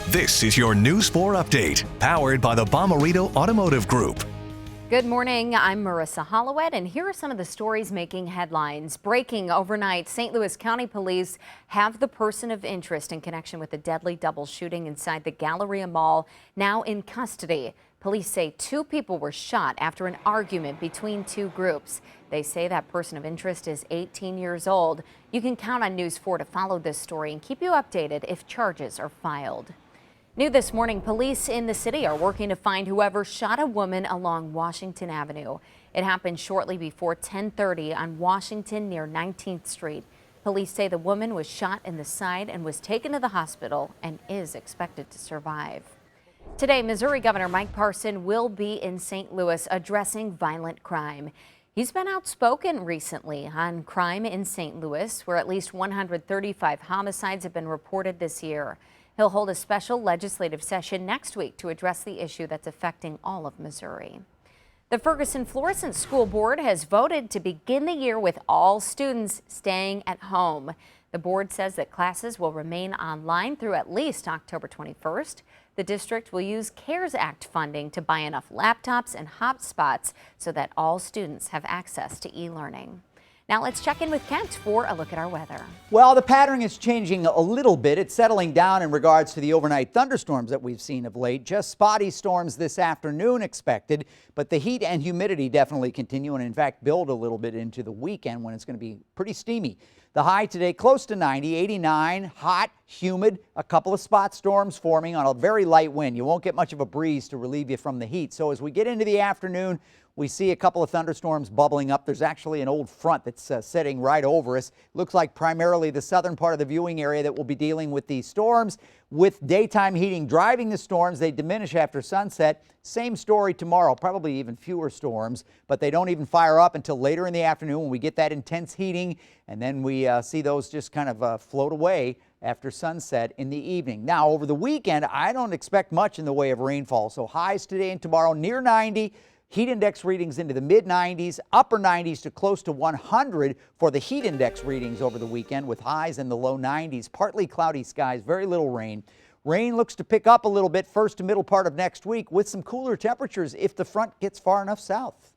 This is your News 4 update, powered by the Bomarito Automotive Group. Good morning, I'm Marissa Hollowett, and here are some of the stories making headlines. Breaking overnight, St. Louis County Police have the person of interest in connection with the deadly double shooting inside the Galleria Mall now in custody. Police say 2 people were shot after an argument between 2 groups. They say that person of interest is 18 years old. You can count on News 4 to follow this story and keep you updated if charges are filed. New this morning, police in the city are working to find whoever shot a woman along Washington Avenue. It happened shortly before 10:30 on Washington near 19th Street. Police say the woman was shot in the side and was taken to the hospital and is expected to survive. Today, Missouri Governor Mike Parson will be in St. Louis addressing violent crime. He's been outspoken recently on crime in St. Louis, where at least 135 homicides have been reported this year. He'll hold a special legislative session next week to address the issue that's affecting all of Missouri. The Ferguson-Florissant School Board has voted to begin the year with all students staying at home. The board says that classes will remain online through at least October 21st. The district will use CARES Act funding to buy enough laptops and hotspots so that all students have access to e-learning. Now let's check in with Kent for a look at our weather. Well, the pattern is changing a little bit. It's settling down in regards to the overnight thunderstorms that we've seen of late. Just spotty storms this afternoon expected, but the heat and humidity definitely continue and in fact build a little bit into the weekend when it's going to be pretty steamy. The high today close to 90, 89, hot, humid, a couple of spot storms forming on a very light wind. You won't get much of a breeze to relieve you from the heat. So as we get into the afternoon, we see a couple of thunderstorms bubbling up. There's actually an old front that's sitting right over us. Looks like primarily the southern part of the viewing area that will be dealing with these storms. With daytime heating driving the storms, they diminish after sunset. Same story tomorrow, probably even fewer storms, but they don't even fire up until later in the afternoon when we get that intense heating, and then we see those just kind of float away after sunset in the evening. Now, over the weekend, I don't expect much in the way of rainfall, so highs today and tomorrow near 90. Heat index readings into the mid-90s, upper 90s to close to 100 for the heat index readings over the weekend, with highs in the low 90s. Partly cloudy skies, very little rain. Rain looks to pick up a little bit first to middle part of next week with some cooler temperatures if the front gets far enough south.